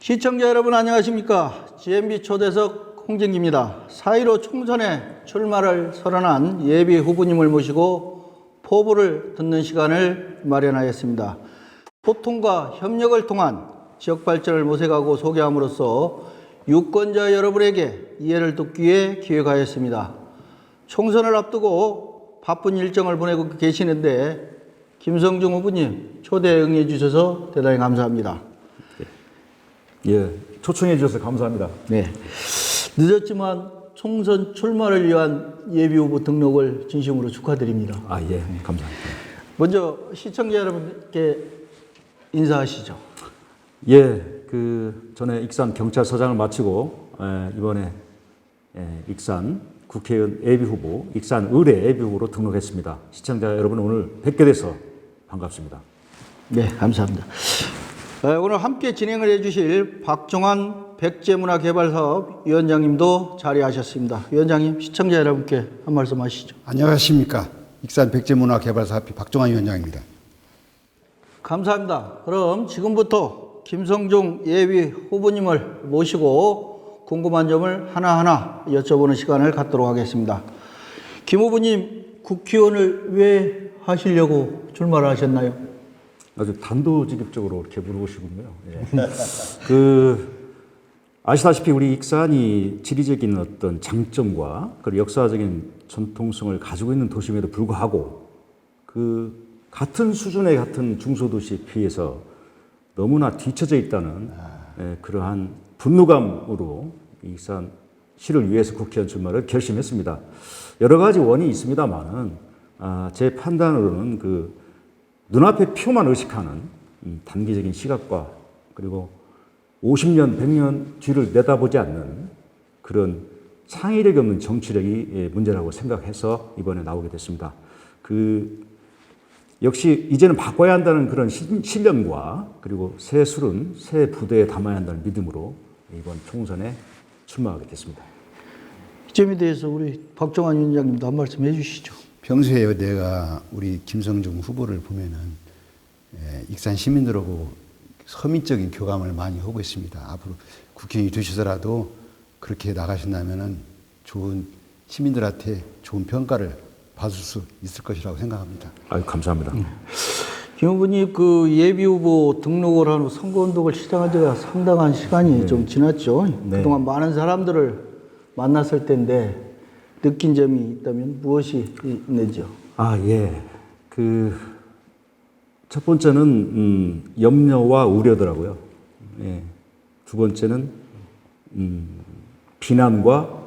시청자 여러분 안녕하십니까. GMB 초대석 홍진기입니다. 4.15 총선에 출마를 선언한 예비 후보님을 모시고 포부를 듣는 시간을 마련하였습니다. 소통과 협력을 통한 지역 발전을 모색하고 소개함으로써 유권자 여러분에게 이해를 돕기 위해 기획하였습니다. 총선을 앞두고 바쁜 일정을 보내고 계시는데 김성중 후보님 초대에 응해 주셔서 대단히 감사합니다. 예, 초청해 주셔서 감사합니다. 네, 늦었지만 총선 출마를 위한 예비후보 등록을 진심으로 축하드립니다. 아, 예, 감사합니다. 먼저 시청자 여러분께 인사하시죠. 예, 전에 익산 경찰서장을 마치고 이번에 익산 국회의원 예비후보, 익산 의뢰 예비후보로 등록했습니다. 시청자 여러분 오늘 뵙게 돼서 반갑습니다. 네, 감사합니다. 오늘 함께 진행을 해주실 박종환 백제문화개발사업 위원장님도 자리하셨습니다. 위원장님, 시청자 여러분께 한 말씀 하시죠. 안녕하십니까. 익산 백제문화개발사업회 박종환 위원장입니다. 감사합니다. 그럼 지금부터 김성중 예비 후보님을 모시고 궁금한 점을 하나하나 여쭤보는 시간을 갖도록 하겠습니다. 김 후보님, 국회의원을 왜 하시려고 출마를 하셨나요? 아주 단도직입적으로 이렇게 물어보시군요. 예. 아시다시피 우리 익산이 지리적인 어떤 장점과 그리고 역사적인 전통성을 가지고 있는 도심에도 불구하고 같은 수준의 같은 중소도시에 비해서 너무나 뒤처져 있다는 그러한 분노감으로 익산시를 위해서 국회의원 출마를 결심했습니다. 여러 가지 원인이 있습니다만은 제 판단으로는 눈앞의 표만 의식하는 단기적인 시각과 그리고 50년, 100년 뒤를 내다보지 않는 그런 창의력이 없는 정치력이 문제라고 생각해서 이번에 나오게 됐습니다. 역시 이제는 바꿔야 한다는 그런 신념과 그리고 새 술은 새 부대에 담아야 한다는 믿음으로 이번 총선에 출마하게 됐습니다. 이 점에 대해서 우리 박종환 위원장님도 한 말씀 해주시죠. 평소에 내가 우리 김성중 후보를 보면은 익산 시민들하고 서민적인 교감을 많이 하고 있습니다. 앞으로 국회의원이 되시더라도 그렇게 나가신다면은 좋은 시민들한테 좋은 평가를 받을 수 있을 것이라고 생각합니다. 아유, 감사합니다. 김 후보님, 예비 후보 등록을 한 후 선거운동을 시작한 지가 상당한 시간이 좀 지났죠. 네. 그동안 많은 사람들을 만났을 텐데 느낀 점이 있다면 무엇이 있는지요? 예. 첫 번째는 염려와 우려더라고요. 예. 두 번째는 비난과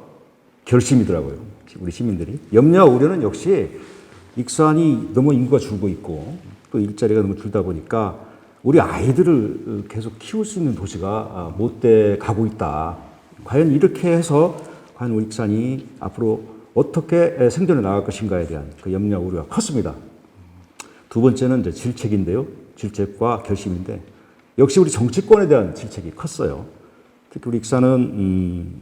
결심이더라고요. 우리 시민들이. 염려와 우려는 역시 익산이 너무 인구가 줄고 있고 또 일자리가 너무 줄다 보니까 우리 아이들을 계속 키울 수 있는 도시가 못 돼 가고 있다. 과연 이렇게 해서 과연 우리 익산이 앞으로 어떻게 생존해 나갈 것인가에 대한 염려, 우려가 컸습니다. 두 번째는 이제 질책인데요. 질책과 결심인데 역시 우리 정치권에 대한 질책이 컸어요. 특히 우리 익산은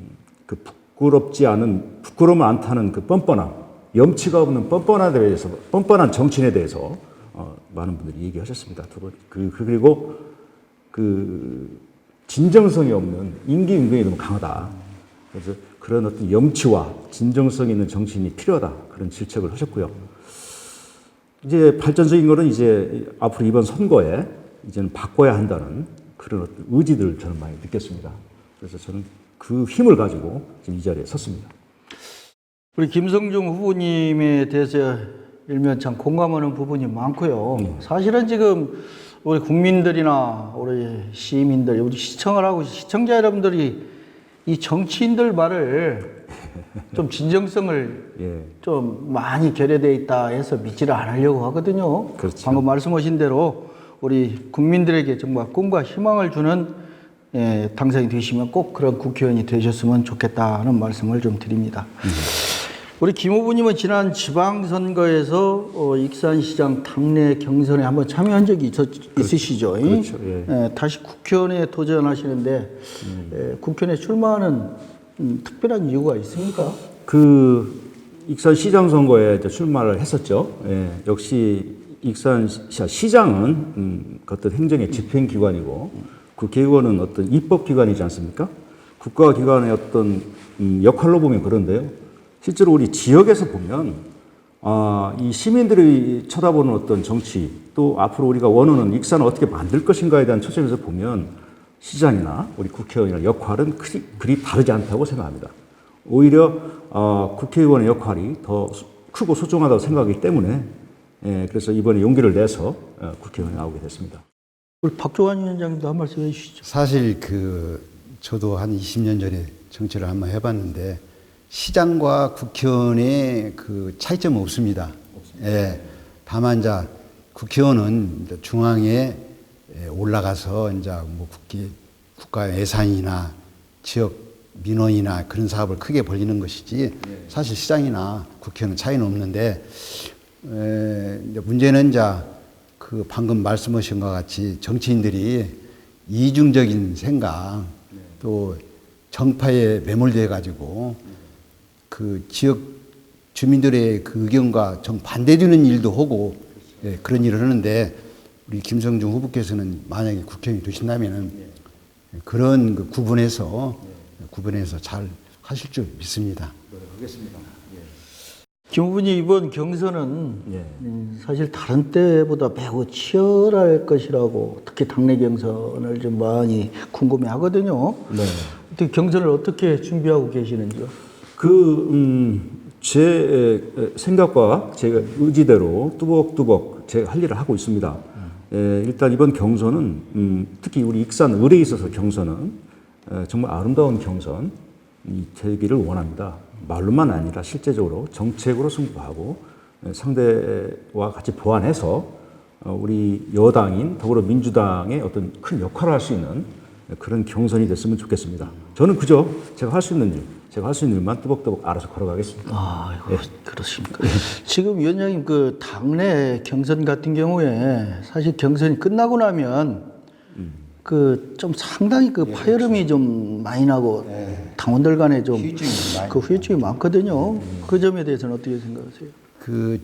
부끄러우면 안 타는 뻔뻔함, 염치가 없는 뻔뻔한 정치인에 대해서 많은 분들이 얘기하셨습니다. 그리고 진정성이 없는 임기응변이 너무 강하다. 그래서 그런 어떤 염치와 진정성 있는 정치인이 필요하다. 그런 질책을 하셨고요. 이제 발전적인 거는 이제 앞으로 이번 선거에 이제는 바꿔야 한다는 그런 어떤 의지들을 저는 많이 느꼈습니다. 그래서 저는 그 힘을 가지고 지금 이 자리에 섰습니다. 우리 김성중 후보님에 대해서 일면 참 공감하는 부분이 많고요. 사실은 지금 우리 국민들이나 우리 시민들, 우리 시청을 하고 시청자 여러분들이 이 정치인들 말을 좀 진정성을 좀 많이 결여되어 있다 해서 믿지를 않으려고 하거든요. 그렇죠. 방금 말씀하신 대로 우리 국민들에게 정말 꿈과 희망을 주는 당선이 되시면 꼭 그런 국회의원이 되셨으면 좋겠다는 말씀을 좀 드립니다. 우리 김 후보님은 지난 지방선거에서 익산시장 당내 경선에 한번 참여한 적이 있으시죠? 그렇죠. 다시 국회의원에 도전하시는데 국회의원에 출마하는 특별한 이유가 있습니까? 그 익산시장 선거에 이제 출마를 했었죠. 역시 익산시장은 그 어떤 행정의 집행기관이고 국회의원은 어떤 입법기관이지 않습니까? 국가기관의 어떤 역할로 보면 그런데요. 실제로 우리 지역에서 보면 이 시민들이 쳐다보는 어떤 정치 또 앞으로 우리가 원하는 익산을 어떻게 만들 것인가에 대한 초점에서 보면 시장이나 우리 국회의원의 역할은 그리 다르지 않다고 생각합니다. 오히려 국회의원의 역할이 더 크고 소중하다고 생각하기 때문에 그래서 이번에 용기를 내서 국회의원에 나오게 됐습니다. 우리 박종환 위원장님도 한 말씀 해주시죠. 사실 저도 한 20년 전에 정치를 한번 해봤는데 시장과 국회의원의 차이점은 없습니다. 예. 다만 이제 국회의원은 이제 중앙에 올라가서 이제 뭐 국가 예산이나 지역 민원이나 그런 사업을 크게 벌리는 것이지 사실 시장이나 국회의원은 차이는 없는데 이제 문제는 이제 방금 말씀하신 것 같이 정치인들이 이중적인 생각 또 정파에 매몰돼 가지고 지역 주민들의 의견과 정반대되는 일도 하고 그런 일을 하는데 우리 김성중 후보께서는 만약에 국회의원이 되신다면은 그런 구분해서 잘 하실 줄 믿습니다. 노력하겠습니다. 김 후보님 이번 경선은 사실 다른 때보다 매우 치열할 것이라고 특히 당내 경선을 좀 많이 궁금해하거든요. 네. 경선을 어떻게 준비하고 계시는지요? 제 생각과 제 의지대로 뚜벅뚜벅 제가 할 일을 하고 있습니다. 일단 이번 경선은 특히 우리 익산 을에 있어서 경선은 정말 아름다운 경선이 되기를 원합니다. 말로만 아니라 실제적으로 정책으로 승부하고 상대와 같이 보완해서 우리 여당인 더불어민주당의 어떤 큰 역할을 할 수 있는 그런 경선이 됐으면 좋겠습니다. 저는 그저 제가 할 수 있는 일만 뚜벅뚜벅 알아서 걸어가겠습니다. 그렇습니까? 지금 위원장님 당내 경선 같은 경우에 사실 경선이 끝나고 나면 좀 상당히 파열음이 좀 많이 나고 당원들 간에 좀 후유증이 많거든요. 그 점에 대해서는 어떻게 생각하세요?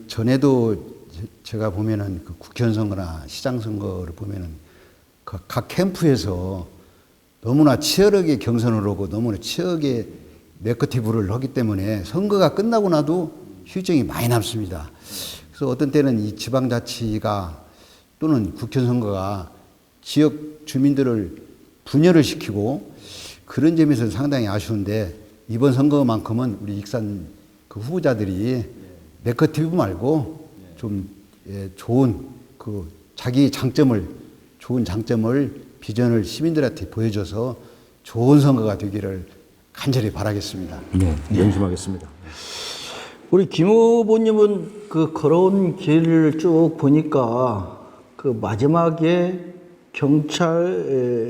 전에도 제가 보면은 국회의원 선거나 시장 선거를 보면은 각 캠프에서 너무나 치열하게 경선을 하고 너무나 치열하게 네거티브를 하기 때문에 선거가 끝나고 나도 후유증이 많이 남습니다. 그래서 어떤 때는 이 지방자치가 또는 국회의원 선거가 지역 주민들을 분열을 시키고 그런 점에서 상당히 아쉬운데 이번 선거만큼은 우리 익산 후보자들이 네거티브 말고 좀 좋은 자기 좋은 장점을 비전을 시민들한테 보여줘서 좋은 선거가 되기를 간절히 바라겠습니다. 네, 명심하겠습니다. 우리 김 후보님은 걸어온 길을 쭉 보니까 마지막에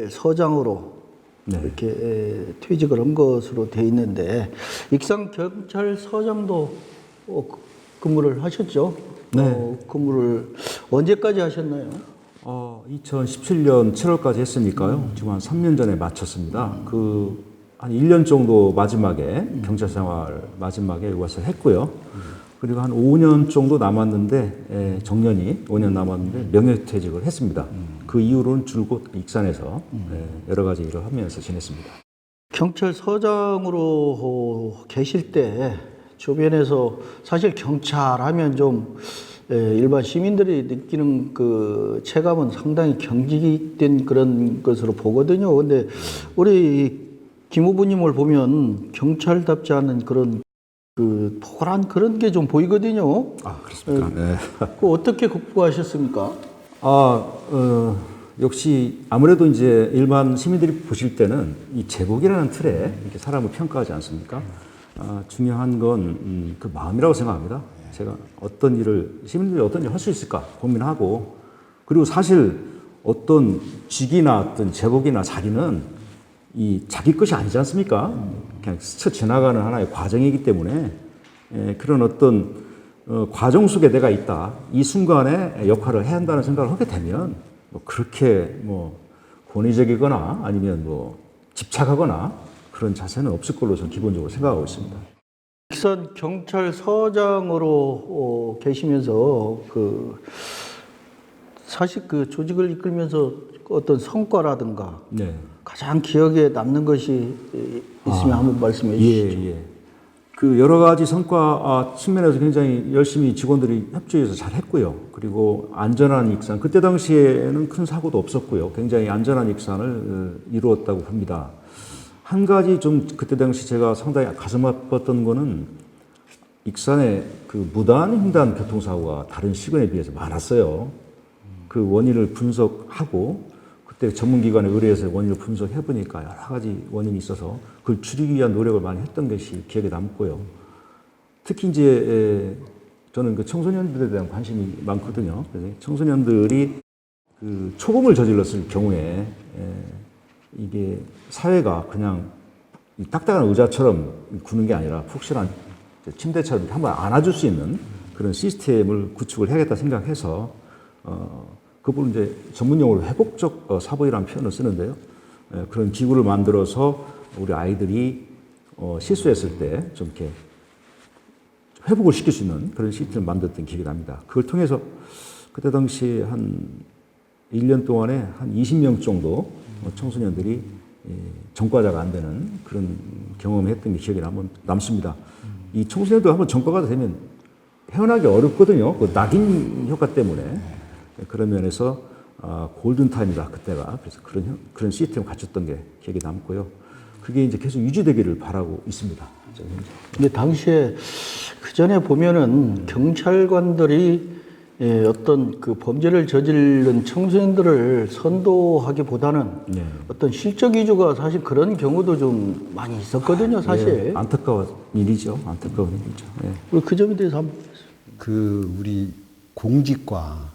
경찰서장으로 이렇게 퇴직을 한 것으로 돼 있는데 익산 경찰서장도 근무를 하셨죠? 네. 근무를 언제까지 하셨나요? 2017년 7월까지 했으니까요. 지금 한 3년 전에 마쳤습니다. 한 1년 정도 마지막에 경찰 생활 마지막에 와서 했고요. 그리고 한 5년 정도 남았는데 정년이 5년 남았는데 명예퇴직을 했습니다. 그 이후로는 줄곧 익산에서 여러 가지 일을 하면서 지냈습니다. 경찰서장으로 계실 때 주변에서 사실 경찰하면 좀 일반 시민들이 느끼는 체감은 상당히 경직된 그런 것으로 보거든요. 근데 우리 김 후보님을 보면 경찰답지 않은 그런 포괄한 그런 게 좀 보이거든요. 그렇습니까? 네. 어떻게 극복하셨습니까? 역시 아무래도 이제 일반 시민들이 보실 때는 이 제복이라는 틀에 이렇게 사람을 평가하지 않습니까? 중요한 건 그 마음이라고 생각합니다. 제가 시민들이 어떤 일을 할 수 있을까 고민하고, 그리고 사실 어떤 직이나 어떤 제복이나 자리는 이 자기 것이 아니지 않습니까? 그냥 스쳐 지나가는 하나의 과정이기 때문에 그런 어떤 과정 속에 내가 있다. 이 순간에 역할을 해야 한다는 생각을 하게 되면 뭐 그렇게 뭐 권위적이거나 아니면 뭐 집착하거나 그런 자세는 없을 걸로 저는 기본적으로 생각하고 있습니다. 익산 경찰서장으로 계시면서 사실 조직을 이끌면서 어떤 성과라든가 네. 가장 기억에 남는 것이 있으면 한번 말씀해 주시죠. 예. 그 여러 가지 성과 측면에서 굉장히 열심히 직원들이 협조해서 잘 했고요. 그리고 안전한 익산, 그때 당시에는 큰 사고도 없었고요. 굉장히 안전한 익산을 이루었다고 봅니다. 한 가지 좀 그때 당시 제가 상당히 가슴 아팠던 거는 익산의 그 무단 횡단 교통사고가 다른 시간에 비해서 많았어요. 그 원인을 분석하고 그때 전문기관에 의뢰해서 원인을 분석해 보니까 여러 가지 원인이 있어서 그걸 줄이기 위한 노력을 많이 했던 것이 기억에 남고요. 특히 이제 저는 그 청소년들에 대한 관심이 많거든요. 그래서 청소년들이 그 초범을 저질렀을 경우에 이게 사회가 그냥 딱딱한 의자처럼 구는 게 아니라 푹신한 침대처럼 한번 안아줄 수 있는 그런 시스템을 구축을 해야겠다 생각해서 그 부분 이제 전문용어로 회복적 사법이라는 표현을 쓰는데요. 그런 기구를 만들어서 우리 아이들이 실수했을 때 좀 이렇게 회복을 시킬 수 있는 그런 시스템을 만들었던 기억이 납니다. 그걸 통해서 그때 당시 한 1년 동안에 한 20명 정도 청소년들이 전과자가 안 되는 그런 경험을 했던 게 기억에 남습니다. 이 청소년도 한번 전과가 되면 헤어나기 어렵거든요. 그 낙인 효과 때문에. 그런 면에서 골든타임이다 그때가. 그래서 그런 시스템을 갖췄던 게 기억에 남고요. 그게 이제 계속 유지되기를 바라고 있습니다. 근데 당시에 그 전에 보면은 경찰관들이 어떤 그 범죄를 저지른 청소년들을 선도하기보다는 어떤 실적 위주가 사실 그런 경우도 좀 많이 있었거든요, 사실. 안타까운 일이죠. 안타까운 일이죠. 우리 그 점에 대해서 한번. 우리 공직과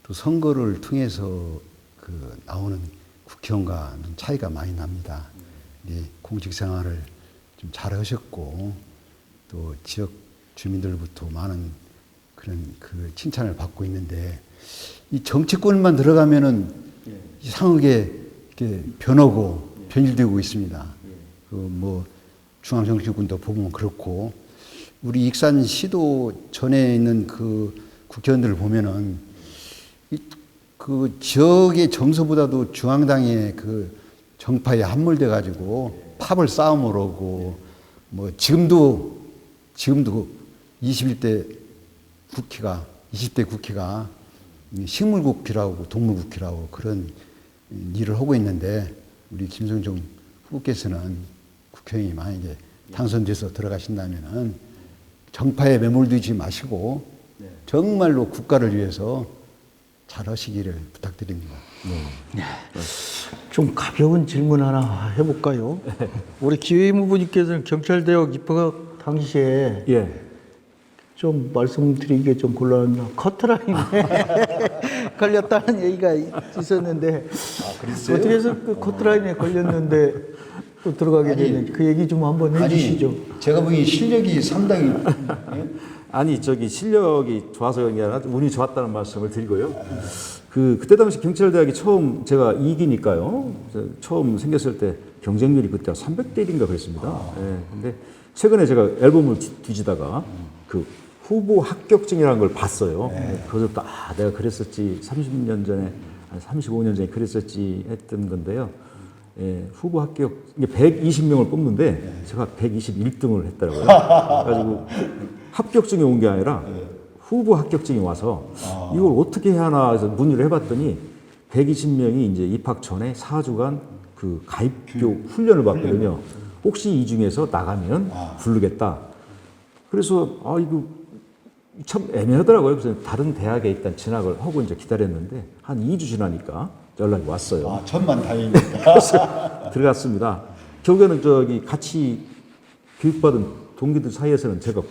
또 선거를 통해서 나오는 국회의원과는 차이가 많이 납니다. 공직 생활을 좀 잘하셨고 또 지역 주민들부터 많은 그런 칭찬을 받고 있는데 이 정치권만 들어가면은 이상하게 이렇게 변하고 변질되고 있습니다. 뭐 중앙정치권도 보면 그렇고 우리 익산시도 전에 있는 국회의원들을 보면은 그 지역의 정서보다도 중앙당의 정파에 함몰돼 가지고 팝을 싸움을 하고 뭐 지금도 20대 국회가 식물국회라고 동물국회라고 그런 일을 하고 있는데 우리 김성중 후보께서는 국회의원이 만약에 당선돼서 들어가신다면은 정파에 매몰되지 마시고 정말로 국가를 위해서 잘하시기를 부탁드립니다. 좀 가벼운 질문 하나 해볼까요? 우리 기회임 후보님께서는 경찰대학 입학 당시에 좀 말씀드리기가 좀 곤란합니다. 커트라인에 걸렸다는 얘기가 있었는데 어떻게 해서 커트라인에 걸렸는데 또 들어가게 되는지 그 얘기 좀 한번 해주시죠. 제가 보기 실력이 상당히 아니 실력이 좋아서 그런 게 아니라 운이 좋았다는 말씀을 드리고요. 그때 당시 경찰대학이 처음 제가 2기니까요. 처음 생겼을 때 경쟁률이 그때 300대 1인가 그랬습니다. 근데 최근에 제가 앨범을 뒤지다가 후보 합격증이라는 걸 봤어요. 그래서 내가 그랬었지 30년 전에 35년 전에 그랬었지 했던 건데요. 후보 합격 120명을 뽑는데 제가 121등을 했더라고요. 그래가지고 합격증이 온 게 아니라 후보 합격증이 와서 이걸 어떻게 해야 하나 해서 문의를 해봤더니 120명이 이제 입학 전에 4주간 가입교 훈련을 받거든요. 혹시 이 중에서 나가면 부르겠다. 그래서 이거 참 애매하더라고요. 그래서 다른 대학에 일단 진학을 하고 이제 기다렸는데 한 2주 지나니까 연락이 왔어요. 천만다행입니다. 그래서 들어갔습니다. 결국에는 같이 교육받은 동기들 사이에서는 제가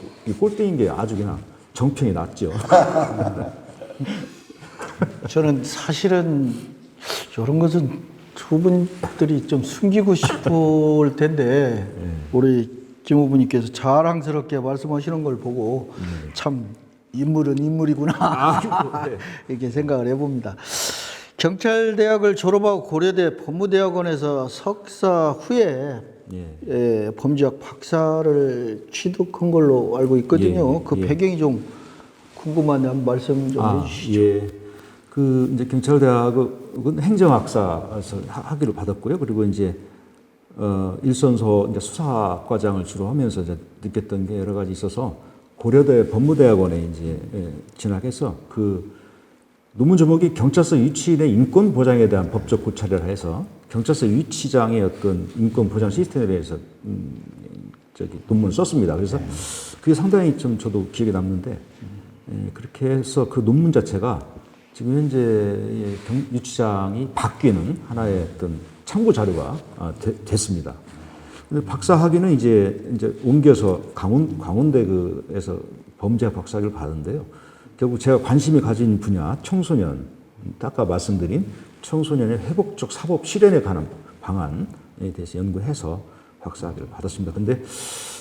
꼴등인 게 아주 그냥 정평이 났죠. 저는 사실은 이런 것은 두 분들이 좀 숨기고 싶을 텐데 우리 김 후보님께서 자랑스럽게 말씀하시는 걸 보고 참 인물은 인물이구나 이렇게 생각을 해봅니다. 경찰대학을 졸업하고 고려대 법무대학원에서 석사 후에 범죄학 박사를 취득한 걸로 알고 있거든요. 그 배경이 좀 궁금한데 한 말씀 좀 해주시죠. 그 이제 경찰대학은 행정학사에서 학위를 받았고요. 그리고 이제 일선소 이제 수사과장을 주로 하면서 이제 느꼈던 게 여러 가지 있어서 고려대 법무대학원에 이제 진학해서 그 논문 제목이 경찰서 유치인의 인권 보장에 대한 법적 고찰을 해서 경찰서 유치장의 어떤 인권 보장 시스템에 대해서 논문을 썼습니다. 그래서 그게 상당히 좀 저도 기억에 남는데 그렇게 해서 그 논문 자체가 지금 현재 유치장이 바뀌는 하나의 어떤 참고 자료가 됐습니다. 근데 박사 학위는 이제 옮겨서 강원대에서 범죄학 박사학위를 받았는데요. 결국 제가 관심이 가진 분야 청소년, 아까 말씀드린 청소년의 회복적 사법 실현에 관한 방안에 대해서 연구해서 박사학위를 받았습니다. 근데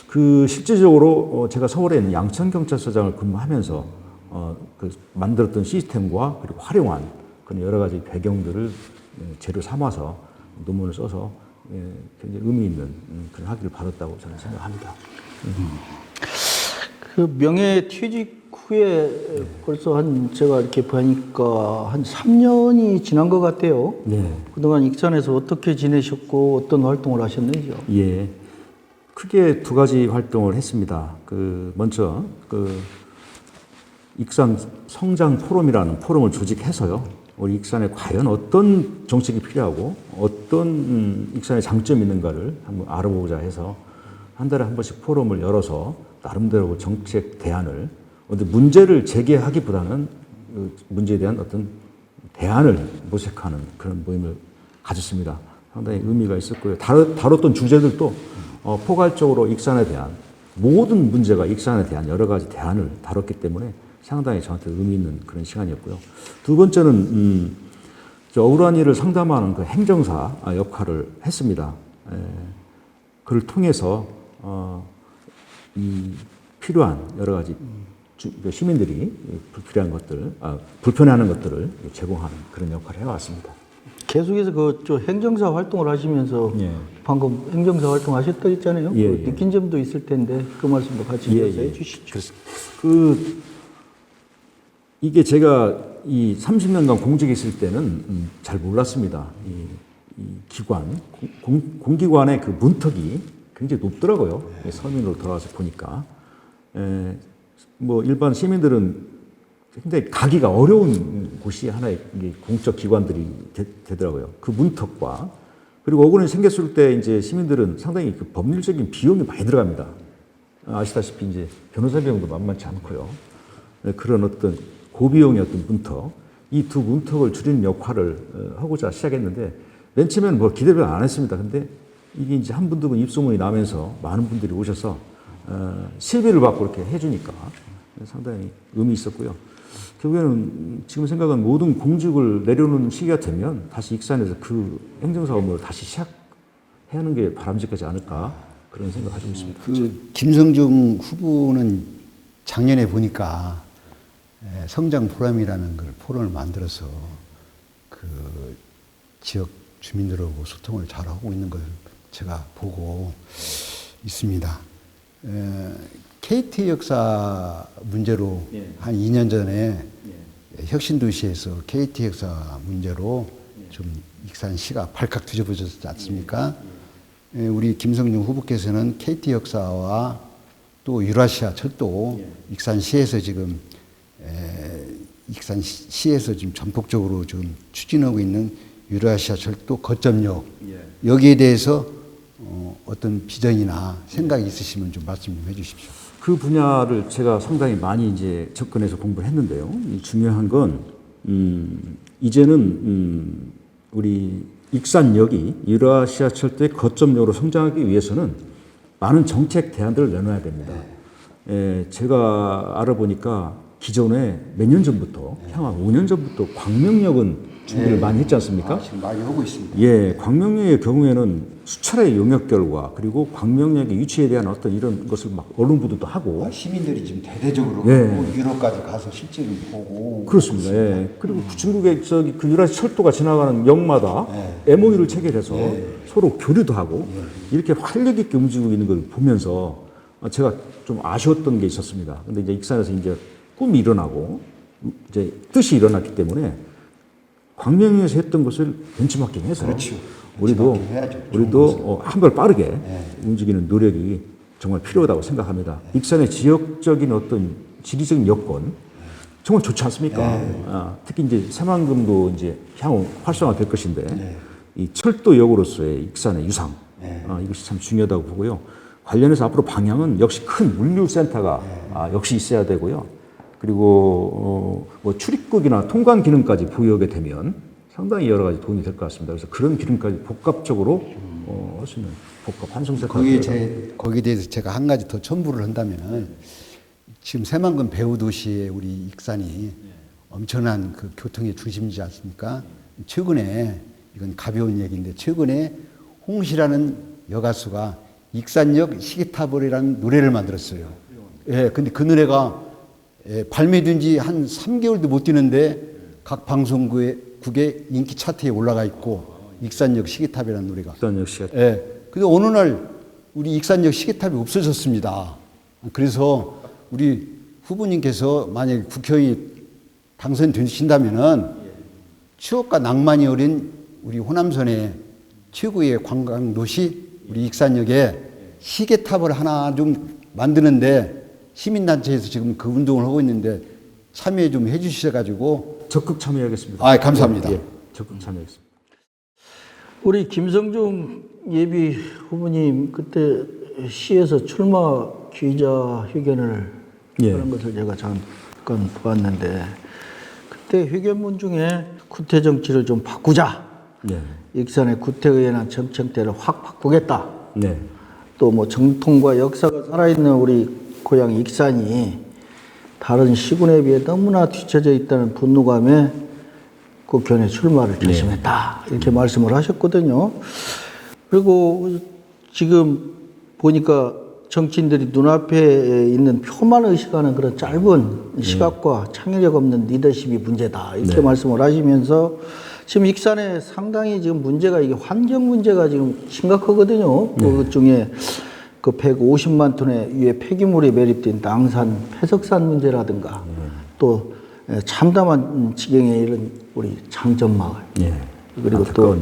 그 실질적으로 제가 서울에 있는 양천경찰서장을 근무하면서 그 만들었던 시스템과 그리고 활용한 그런 여러 가지 배경들을 재료 삼아서 논문을 써서 굉장히 의미 있는 그런 학위를 받았다고 저는 생각합니다. 그 명예퇴직 후에 벌써 제가 이렇게 보니까 한 3년이 지난 것 같아요. 그동안 익산에서 어떻게 지내셨고 어떤 활동을 하셨는지요? 크게 두 가지 활동을 했습니다. 먼저 익산 성장 포럼이라는 포럼을 조직해서요. 우리 익산에 과연 어떤 정책이 필요하고 어떤 익산의 장점이 있는가를 한번 알아보고자 해서 한 달에 한 번씩 포럼을 열어서 나름대로 정책 대안을 문제를 제기하기보다는 그 문제에 대한 어떤 대안을 모색하는 그런 모임을 가졌습니다. 상당히 의미가 있었고요. 다뤘던 주제들도 포괄적으로 익산에 대한 모든 문제가 익산에 대한 여러 가지 대안을 다뤘기 때문에 상당히 저한테 의미 있는 그런 시간이었고요. 두 번째는 억울한 일을 상담하는 그 행정사 역할을 했습니다. 그를 통해서 이 필요한 여러 가지 시민들이 불편해하는 것들을 제공하는 그런 역할을 해왔습니다. 계속해서 저 행정사 활동을 하시면서 방금 행정사 활동하셨다 했잖아요. 느낀 점도 있을 텐데 그 말씀도 같이 해 주시죠. 이게 제가 이 30년간 공직에 있을 때는 잘 몰랐습니다. 이 기관, 공기관의 그 문턱이 굉장히 높더라고요. 서민으로 돌아와서 보니까. 일반 시민들은 굉장히 가기가 어려운 곳이 하나의 공적 기관들이 되더라고요. 그 문턱과 그리고 억울함이 생겼을 때 이제 시민들은 상당히 그 법률적인 비용이 많이 들어갑니다. 아시다시피 이제 변호사 비용도 만만치 않고요. 그런 어떤 고비용의 어떤 문턱, 이 두 문턱을 줄이는 역할을 하고자 시작했는데 맨 처음에는 기대를 안 했습니다. 근데 이게 이제 한 분 두 분 입소문이 나면서 많은 분들이 오셔서 실비를 받고 이렇게 해주니까 상당히 의미 있었고요. 결국에는 지금 생각은 모든 공직을 내려놓는 시기가 되면 다시 익산에서 그 행정사 업무를 다시 시작해야 하는 게 바람직하지 않을까 그런 생각을 가지고 있습니다. 김성중 후보는 작년에 보니까 성장 포럼이라는 걸 포럼을 만들어서 그 지역 주민들하고 소통을 잘 하고 있는 걸 제가 보고 있습니다. KT 역사 문제로 한 2년 전에 혁신도시에서 KT 역사 문제로 좀 익산시가 발칵 뒤집어졌지 않습니까? 우리 김성중 후보께서는 KT 역사와 또 유라시아 철도 익산시에서 지금 익산시에서 지금 전폭적으로 좀 추진하고 있는 유라시아 철도 거점역 여기에 대해서 어떤 비전이나 생각이 있으시면 좀 말씀 좀 해주십시오. 그 분야를 제가 상당히 많이 이제 접근해서 공부를 했는데요. 중요한 건 이제는 우리 익산역이 유라시아 철도의 거점역으로 성장하기 위해서는 많은 정책 대안들을 내놔야 됩니다. 제가 알아보니까 기존에 몇 년 전부터 향후 5년 전부터 광명역은 준비를 많이 했지 않습니까? 지금 많이 하고 있습니다. 예, 광명리의 경우에는 수차례 용역결과 그리고 광명역의 위치에 대한 어떤 이런 것을 막 언론보도도 하고 시민들이 지금 대대적으로 예. 가고 유럽까지 가서 실제로 보고 그렇습니다. 예. 그리고 중국의 저기 그 유라시 철도가 지나가는 역마다 MOU를 체결해서 서로 교류도 하고 이렇게 활력 있게 움직이고 있는 걸 보면서 제가 좀 아쉬웠던 게 있었습니다. 근데 이제 익산에서 이제 꿈이 일어나고 이제 뜻이 일어났기 때문에 광명에서 했던 것을 벤치마킹 해서 그렇죠. 우리도 벤치마킹 해야죠. 한 발 빠르게 움직이는 노력이 정말 필요하다고 생각합니다. 익산의 지역적인 어떤 지리적인 여건 정말 좋지 않습니까? 특히 이제 새만금도 이제 향후 활성화될 것인데 이 철도역으로서의 익산의 유상 이것이 참 중요하다고 보고요. 관련해서 앞으로 방향은 역시 큰 물류센터가 역시 있어야 되고요. 그리고 뭐 출입국이나 통관 기능까지 부여하게 되면 상당히 여러 가지 도움이 될 것 같습니다. 그래서 그런 기능까지 복합적으로 할 수 있는 복합 환승센터. 거기에 대해서 제가 한 가지 더 첨부를 한다면은 지금 새만금 배후 도시에 우리 익산이 엄청난 그 교통의 중심이지 않습니까? 최근에 이건 가벼운 얘기인데 최근에 홍시라는 여가수가 익산역 시계타벌이라는 노래를 만들었어요. 예, 근데 그 노래가 발매된 지 한 3개월도 못 되는데 각 방송국의 인기 차트에 올라가 있고 익산역 시계탑이라는 노래가. 익산역 시계. 예. 근데 어느 날 우리 익산역 시계탑이 없어졌습니다. 그래서 우리 후보님께서 만약에 국회의원이 당선되신다면은 추억과 낭만이 어린 우리 호남선의 최고의 관광 도시 우리 익산역에 시계탑을 하나 좀 만드는데 시민단체에서 지금 그 운동을 하고 있는데 참여 좀 해주셔가지고 적극 참여하겠습니다. 아, 감사합니다. 예, 적극 참여하겠습니다. 우리 김성중 예비 후보님 그때 시에서 출마 기자회견을 하는 것을 제가 잠깐 보았는데 그때 회견문 중에 구태 정치를 좀 바꾸자. 네. 익산의 구태의회나 정청대를 확 바꾸겠다. 네. 또 뭐 정통과 역사가 살아있는 우리 고향 익산이 다른 시군에 비해 너무나 뒤처져 있다는 분노감에 국회의원에 출마를 결심했다. 이렇게 말씀을 하셨거든요. 그리고 지금 보니까 정치인들이 눈앞에 있는 표만 의식하는 그런 짧은 시각과 창의력 없는 리더십이 문제다. 이렇게 말씀을 하시면서 지금 익산에 상당히 지금 문제가 이게 환경 문제가 지금 심각하거든요. 그 중에 그 150만 톤의 위에 폐기물이 매립된 낭산 폐석산 문제라든가 또 참담한 지경에 이른 우리 장전마을 그리고 또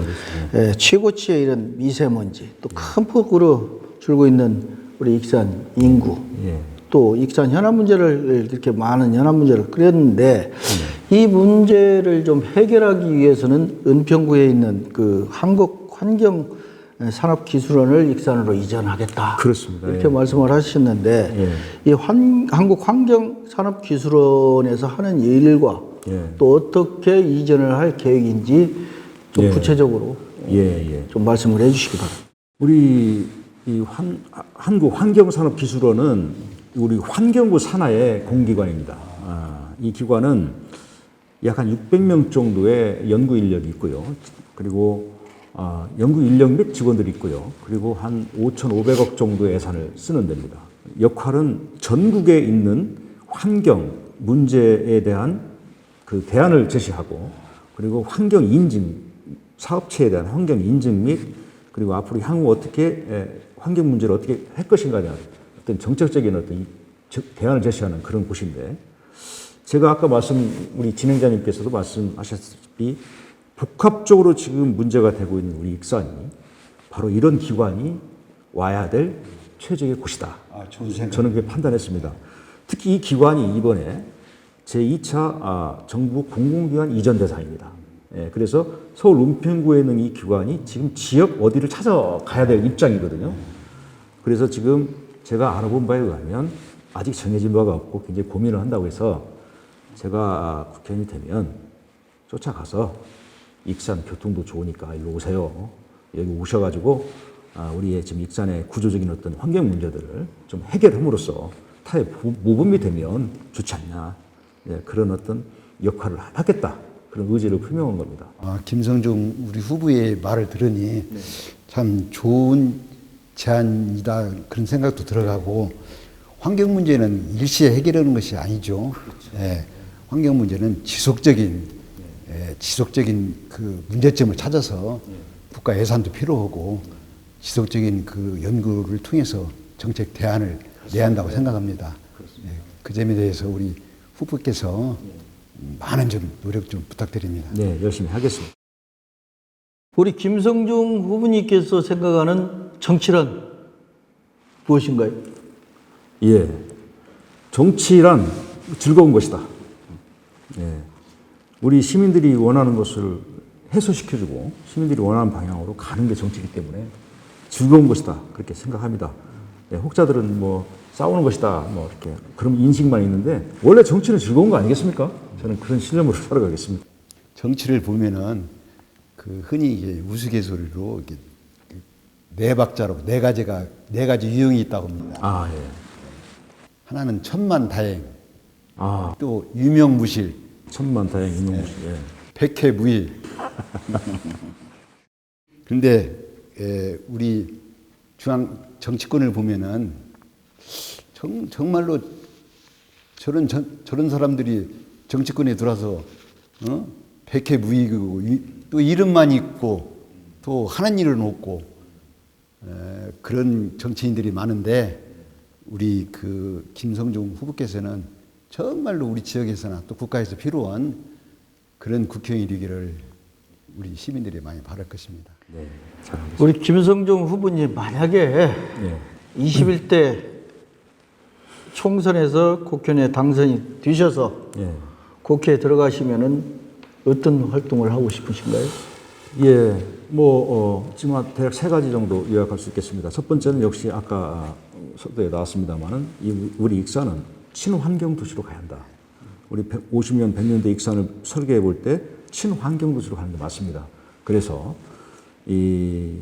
최고치에 이른 미세먼지 또 큰 폭으로 줄고 있는 우리 익산 인구 또 익산 현안 문제를 이렇게 많은 현안 문제를 그렸는데 이 문제를 좀 해결하기 위해서는 은평구에 있는 그 한국환경산업기술원을 익산으로 이전하겠다. 그렇습니다. 이렇게 말씀을 하셨는데 이 한국환경산업기술원에서 하는 일과 또 어떻게 이전을 할 계획인지 좀 구체적으로 좀 말씀을 해주시기 바랍니다. 우리 이 한국환경산업기술원은 우리 환경부 산하의 공기관입니다. 이 기관은 약 한 600명 정도의 연구 인력이 있고요. 그리고 연구 인력 및 직원들이 있고요. 그리고 한 5,500억 정도의 예산을 쓰는 데입니다. 역할은 전국에 있는 환경 문제에 대한 그 대안을 제시하고 그리고 환경 인증, 사업체에 대한 환경 인증 및 그리고 앞으로 향후 어떻게 환경 문제를 어떻게 할 것인가에 대한 어떤 정책적인 어떤 대안을 제시하는 그런 곳인데 제가 아까 우리 진행자님께서도 말씀하셨다시피 복합적으로 지금 문제가 되고 있는 우리 익산이 바로 이런 기관이 와야 될 최적의 곳이다. 좋은 생각. 저는 그렇게 판단했습니다. 특히 이 기관이 이번에 제2차 정부 공공기관 이전 대상입니다. 그래서 서울 은평구에 있는 이 기관이 지금 지역 어디를 찾아가야 될 입장이거든요. 그래서 지금 제가 알아본 바에 의하면 아직 정해진 바가 없고 굉장히 고민을 한다고 해서 제가 국회의원이 되면 쫓아가서 익산 교통도 좋으니까 일로 오세요. 여기 오셔가지고 우리의 지금 익산의 구조적인 어떤 환경 문제들을 좀 해결함으로써 타의 모범이 되면 좋지 않냐. 그런 어떤 역할을 하겠다. 그런 의지를 표명한 겁니다. 김성중 우리 후보의 말을 들으니 참 좋은 제안이다 그런 생각도 들어가고 환경 문제는 일시에 해결하는 것이 아니죠. 예, 환경 문제는 지속적인 그 문제점을 찾아서 국가 예산도 필요하고 지속적인 그 연구를 통해서 정책 대안을 내야 한다고 생각합니다. 예, 그 점에 대해서 우리 후보께서 많은 좀 노력 좀 부탁드립니다. 네, 열심히 하겠습니다. 우리 김성중 후보님께서 생각하는 정치란 무엇인가요? 예, 정치란 즐거운 것이다. 예, 우리 시민들이 원하는 것을 해소시켜주고 시민들이 원하는 방향으로 가는 게 정치이기 때문에 즐거운 것이다 그렇게 생각합니다. 예, 혹자들은 뭐 싸우는 것이다 뭐 이렇게 그런 인식만 있는데 원래 정치는 즐거운 거 아니겠습니까? 저는 그런 신념으로 살아가겠습니다. 정치를 보면은 그 흔히 이게 우스갯소리로 이렇게 네 박자로 네 가지 유형이 있다고 합니다. 아 예. 하나는 천만다행, 아 또 유명무실, 천만다행 유명무실. 예. 백해무일. 그런데 우리 중앙 정치권을 보면은 정말로 저런 사람들이 정치권에 들어와서 백해무익이고 또 이름만 있고 또 하는 일은 없고 그런 정치인들이 많은데 우리 그 김성중 후보께서는 정말로 우리 지역에서나 또 국가에서 필요한 그런 국회의원이 되기를 우리 시민들이 많이 바랄 것입니다. 네, 잘하겠습니다. 우리 김성중 후보님 만약에 네. 21대 총선에서 국회의원에 당선이 되셔서 예. 국회에 들어가시면은 어떤 활동을 하고 싶으신가요? 예, 지금 대략 세 가지 정도 요약할 수 있겠습니다. 첫 번째는 역시 아까 서두에 나왔습니다만은 우리 익산은 친환경 도시로 가야 한다. 우리 50년, 100년대 익산을 설계해 볼 때 친환경 도시로 가는 게 맞습니다. 그래서 우리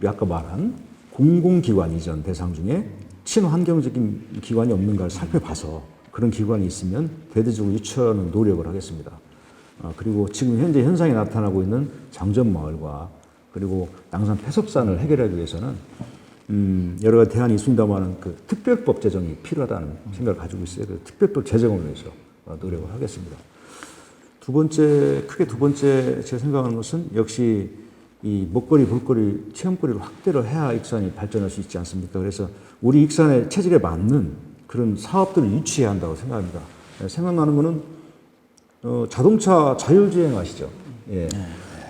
아까 말한 공공기관 이전 대상 중에 친환경적인 기관이 없는가를 살펴봐서 그런 기관이 있으면 대대적으로 유치하는 노력을 하겠습니다. 그리고 지금 현재 현상이 나타나고 있는 장전마을과 그리고 양산 폐석산을 해결하기 위해서는 여러 가지 대안이 있습니다만 그 특별법 제정이 필요하다는 생각을 가지고 있어요. 그 특별법 제정을 위해서 노력을 하겠습니다. 크게 두 번째 제가 생각하는 것은 역시 이 먹거리, 볼거리, 체험거리를 확대를 해야 익산이 발전할 수 있지 않습니까? 그래서 우리 익산의 체질에 맞는 그런 사업들을 유치해야 한다고 생각합니다. 생각나는 거는 자동차 자율주행 아시죠? 예.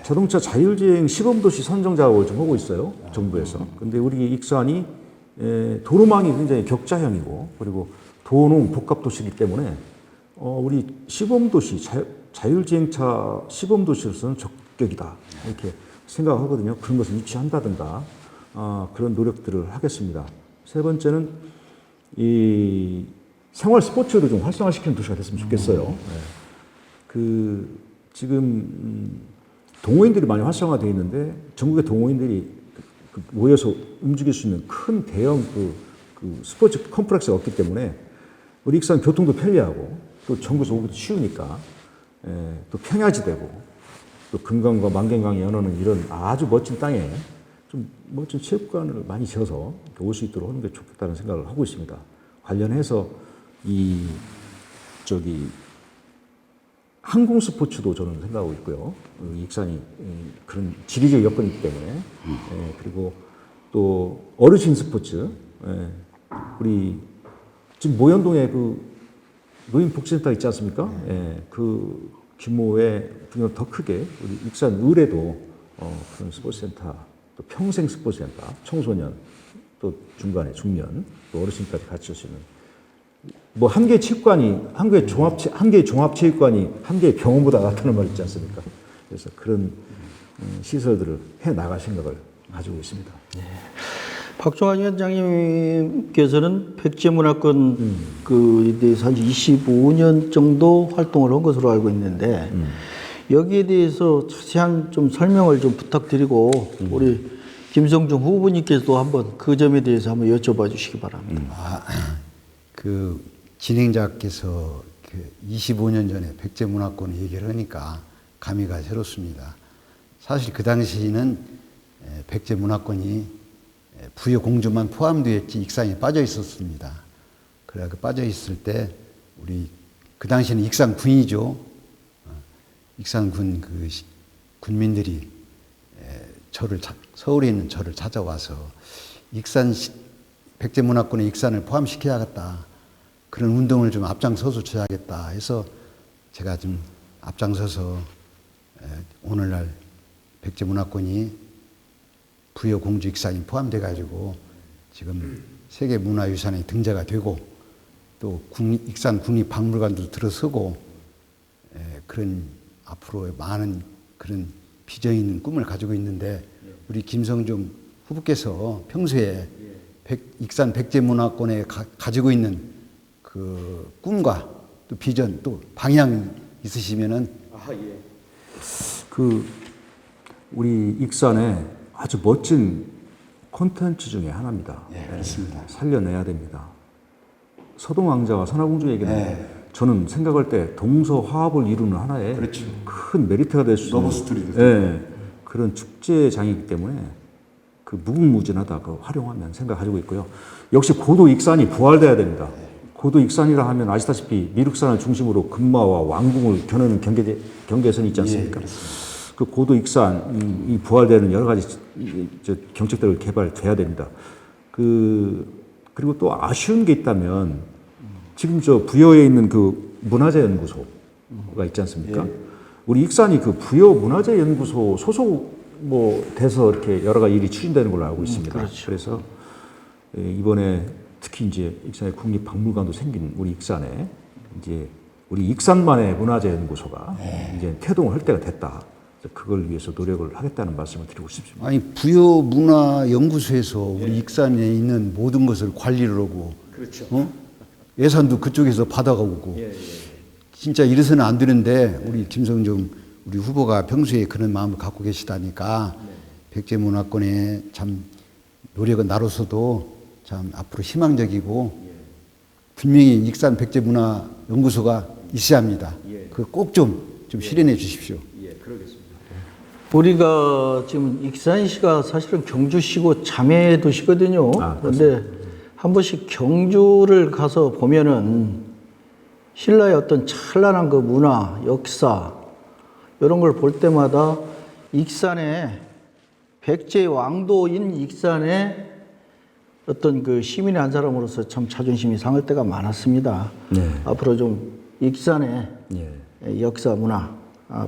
자동차 자율주행 시범도시 선정 작업을 좀 하고 있어요. 정부에서. 근데 우리 익산이 도로망이 굉장히 격자형이고 그리고 도농 복합도시이기 때문에 우리 시범도시 자율주행차 시범도시로서는 적격이다. 이렇게 생각하거든요. 그런 것을 유치한다든가 그런 노력들을 하겠습니다. 세 번째는 이 생활 스포츠를 좀 활성화시키는 도시가 됐으면 좋겠어요. 지금 동호인들이 많이 활성화되어 있는데 전국의 동호인들이 모여서 움직일 수 있는 큰 대형 그 스포츠 컴플렉스가 없기 때문에 우리 익산 교통도 편리하고 또 전국에서 오기도 쉬우니까 또 평야지대고 또 금강과 만갱강이 연하는 이런 아주 멋진 땅에 좀 멋진 체육관을 많이 지어서 올 수 있도록 하는 게 좋겠다는 생각을 하고 있습니다. 관련해서 항공 스포츠도 저는 생각하고 있고요. 익산이 그런 지리적 여건이 있기 때문에 그리고 또 어르신 스포츠 우리 지금 모현동에 그 노인복지센터 있지 않습니까? 그 규모의 더 크게 우리 익산 을에도 그런 스포츠센터 또 평생 스포츠센터 청소년 또 중간에 중년 또 어르신까지 같이 할 수 있는 한 개의 체육관이 한 개의 종합체육관이 한 개의 병원보다 낫다는 말 있지 않습니까? 그래서 그런 시설들을 해 나갈 생각을 가지고 있습니다. 박종환 위원장님께서는 백제문화권 그에 대해서 한 25년 정도 활동을 한 것으로 알고 있는데 여기에 대해서 자세한 좀 설명을 좀 부탁드리고 우리 김성중 후보님께서도 한번 그 점에 대해서 한번 여쭤봐 주시기 바랍니다. 그 진행자께서 25년 전에 백제문화권 얘기를 하니까 감회가 새롭습니다. 사실 그 당시에는 백제문화권이 부여 공주만 포함되었지 익산이 빠져 있었습니다. 그래 그 빠져 있을 때 우리 그 당시에는 익산군이죠. 익산군 그 군민들이 서울에 있는 저를 찾아와서 백제문화권의 익산을 포함시켜야겠다. 그런 운동을 좀 앞장서서 줘야겠다 해서 제가 좀 앞장서서 오늘날 백제문화권이 부여 공주 익산이 포함돼 가지고 지금 세계문화유산에 등재가 되고 또 익산 국립박물관도 들어서고 그런 앞으로 많은 그런 비전 있는 꿈을 가지고 있는데 우리 김성중 후보께서 평소에 익산 백제문화권에 가지고 있는 그 꿈과 또 비전 또 방향 있으시면은 그 우리 익산에 아주 멋진 콘텐츠 중에 하나입니다. 네, 그렇습니다. 살려내야 됩니다. 서동왕자와 선화공주 얘기는 저는 생각할 때 동서화합을 이루는 하나의 그렇죠. 큰 메리트가 될 수 있는 러브스토리도 그런 축제장이기 때문에 그 무궁무진하다 그 활용하면 생각 가지고 있고요. 역시 고도 익산이 부활돼야 됩니다. 고도 익산이라 하면 아시다시피 미륵산을 중심으로 금마와 왕궁을 겨누는 경계선이 있지 않습니까? 그 고도 익산이 부활되는 여러 가지 경책들을 개발돼야 됩니다. 그리고 또 아쉬운 게 있다면 지금 저 부여에 있는 그 문화재연구소가 있지 않습니까? 우리 익산이 그 부여 문화재연구소 소속 돼서 이렇게 여러 가지 일이 추진되는 걸로 알고 있습니다. 그렇죠. 그래서 이번에 특히 이제 익산에 국립박물관도 생긴 우리 익산에 이제 우리 익산만의 문화재연구소가 이제 태동을 할 때가 됐다. 그걸 위해서 노력을 하겠다는 말씀을 드리고 싶습니다. 아니 부여 문화연구소에서 우리 익산에 있는 모든 것을 관리를 하고 그렇죠. 예산도 그쪽에서 받아가고 진짜 이래서는 안 되는데 우리 김성중 우리 후보가 평소에 그런 마음을 갖고 계시다니까 백제문화권에 참 노력은 나로서도 참 앞으로 희망적이고 분명히 익산 백제문화연구소가 있어야 합니다. 그 꼭 좀 실현해 주십시오. 우리가 지금 익산시가 사실은 경주시고 자매 도시거든요. 그런데 한 번씩 경주를 가서 보면은 신라의 어떤 찬란한 그 문화, 역사 이런 걸 볼 때마다 익산에 백제 왕도인 익산에 어떤 그 시민의 한 사람으로서 참 자존심이 상할 때가 많았습니다. 앞으로 좀 익산의 역사 문화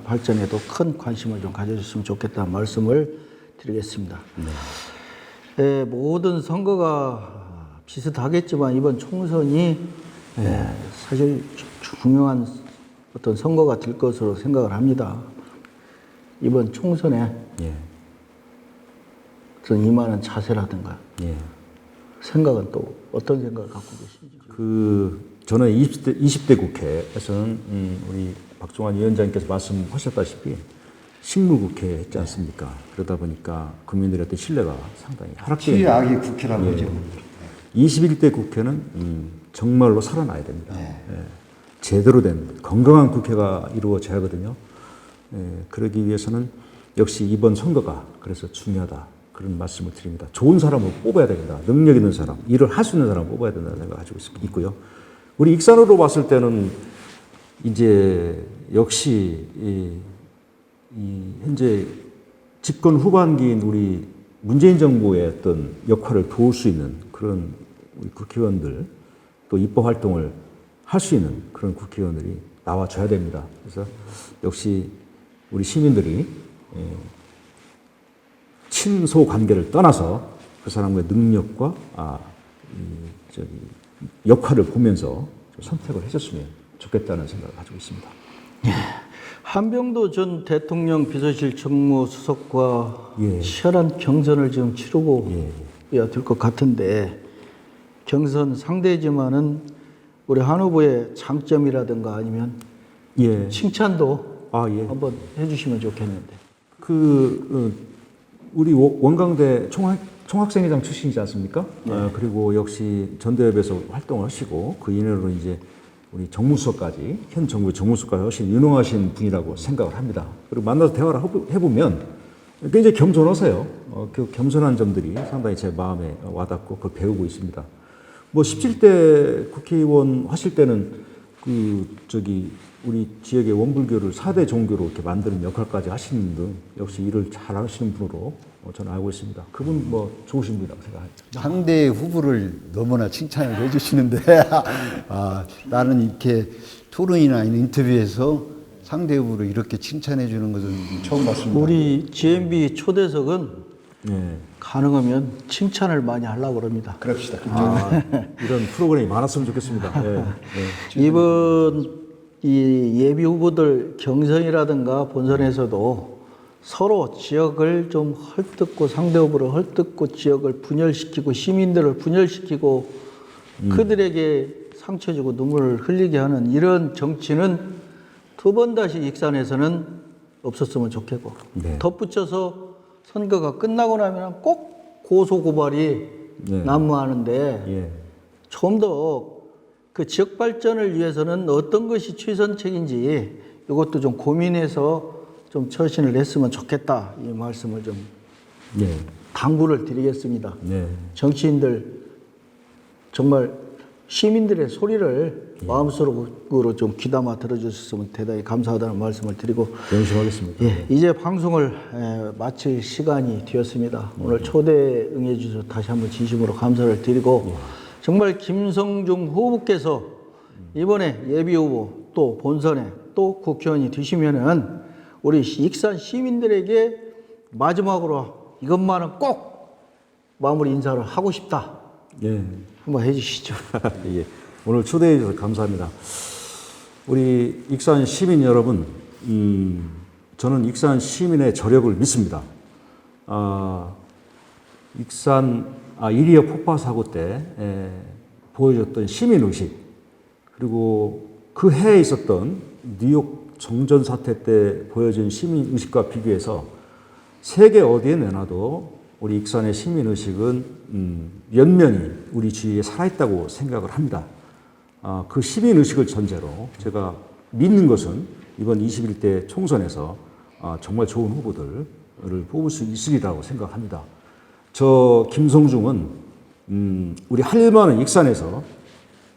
발전에도 큰 관심을 좀 가져주셨으면 좋겠다는 말씀을 드리겠습니다. 모든 선거가 비슷하겠지만 이번 총선이 사실 중요한 어떤 선거가 될 것으로 생각을 합니다. 이번 총선에 어떤 임하는 자세라든가 생각은 또 어떤 생각을 갖고 계신지. 저는 20대 국회에서는 우리 박종환 위원장님께서 말씀하셨다시피 식물국회 했지 않습니까? 그러다 보니까 국민들의 어떤 신뢰가 상당히 하락되는 최악의 국회라고 하죠. 21대 국회는 정말로 살아나야 됩니다. 제대로 된 건강한 국회가 이루어져야 하거든요. 그러기 위해서는 역시 이번 선거가 그래서 중요하다. 그런 말씀을 드립니다. 좋은 사람을 뽑아야 됩니다. 능력 있는 사람, 일을 할 수 있는 사람을 뽑아야 된다는 생각을 가지고 있고요. 우리 익산으로 봤을 때는 이제 역시 현재 집권 후반기인 우리 문재인 정부의 어떤 역할을 도울 수 있는 그런 우리 국회의원들 또 입법 활동을 할 수 있는 그런 국회의원들이 나와줘야 됩니다. 그래서 역시 우리 시민들이 친소 관계를 떠나서 그 사람의 능력과 역할을 보면서 선택을 해줬으면 좋겠다는 생각을 가지고 있습니다. 한병도 전 대통령 비서실 정무수석과 치열한 경선을 지금 치르고 될 것 같은데 경선 상대지만은 우리 한 후보의 장점이라든가 아니면 칭찬도 한번 해주시면 좋겠는데. 우리 원광대 총학생회장 출신이지 않습니까? 그리고 역시 전대협에서 활동을 하시고 그 인연으로 이제 우리 정무수석까지, 현 정부의 정무수석까지 훨씬 유능하신 분이라고 생각을 합니다. 그리고 만나서 대화를 해보면 굉장히 겸손하세요. 그 겸손한 점들이 상당히 제 마음에 와닿고 그걸 배우고 있습니다. 뭐 17대 국회의원 하실 때는 우리 지역의 원불교를 4대 종교로 이렇게 만드는 역할까지 하시는 등 역시 일을 잘 하시는 분으로 저는 알고 있습니다. 그분 뭐 좋으신 분이라고 생각합니다. 상대 후보를 너무나 칭찬을 해주시는데 나는 이렇게 토론이나 인터뷰에서 상대 후보를 이렇게 칭찬해 주는 것은 처음 봤습니다. 우리 GMB 초대석은 네. 가능하면 칭찬을 많이 하려고 그럽니다. 그럽시다. 이런 프로그램이 많았으면 좋겠습니다. 네. 이번 이 예비 후보들 경선이라든가 본선에서도 서로 지역을 좀 헐뜯고 상대 후보를 헐뜯고 지역을 분열시키고 시민들을 분열시키고 그들에게 상처 주고 눈물을 흘리게 하는 이런 정치는 두 번 다시 익산에서는 없었으면 좋겠고 네. 덧붙여서 선거가 끝나고 나면 꼭 고소고발이 네. 난무하는데 예. 좀 더 그 지역 발전을 위해서는 어떤 것이 최선책인지 이것도 좀 고민해서 좀 처신을 했으면 좋겠다 이 말씀을 좀 네. 당부를 드리겠습니다. 네. 정치인들 정말 시민들의 소리를 마음속으로 좀 귀담아 들어주셨으면 대단히 감사하다는 말씀을 드리고 명심하겠습니다. 예, 이제 방송을 마칠 시간이 되었습니다. 오늘 초대 응해 주셔서 다시 한번 진심으로 감사를 드리고 정말 김성중 후보께서 이번에 예비 후보 또 본선에 또 국회의원이 되시면은 우리 익산 시민들에게 마지막으로 이것만은 꼭 마무리 인사를 하고 싶다. 예. 한번 해주시죠. 예. 오늘 초대해 주셔서 감사합니다. 우리 익산 시민 여러분, 저는 익산 시민의 저력을 믿습니다. 익산 1.25 폭파 사고 때 보여줬던 시민의식, 그리고 그 해에 있었던 뉴욕 정전 사태 때 보여준 시민의식과 비교해서 세계 어디에 내놔도 우리 익산의 시민의식은 연면이 우리 주위에 살아있다고 생각을 합니다. 그 시민의식을 전제로 제가 믿는 것은 이번 21대 총선에서 정말 좋은 후보들을 뽑을 수 있으리라고 생각합니다. 저 김성중은 우리 할 많은 익산에서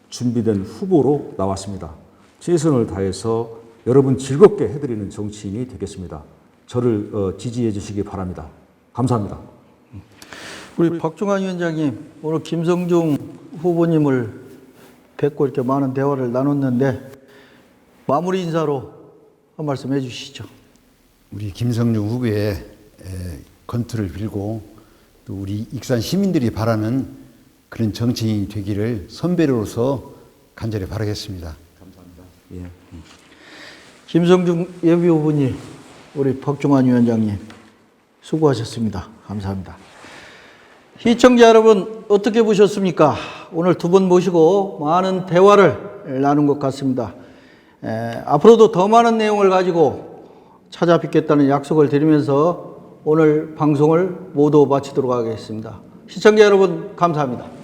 준비된 후보로 나왔습니다. 최선을 다해서 여러분 즐겁게 해드리는 정치인이 되겠습니다. 저를 지지해 주시기 바랍니다. 감사합니다. 우리 박중환 위원장님, 오늘 김성중 후보님을 뵙고 이렇게 많은 대화를 나눴는데 마무리 인사로 한 말씀 해주시죠. 우리 김성중 후보의 건투를 빌고 또 우리 익산 시민들이 바라는 그런 정치인이 되기를 선배로서 간절히 바라겠습니다. 감사합니다. 예. 김성중 예비 후보님, 우리 박중환 위원장님 수고하셨습니다. 감사합니다. 시청자 여러분 어떻게 보셨습니까? 오늘 두 분 모시고 많은 대화를 나눈 것 같습니다. 앞으로도 더 많은 내용을 가지고 찾아뵙겠다는 약속을 드리면서 오늘 방송을 모두 마치도록 하겠습니다. 시청자 여러분 감사합니다.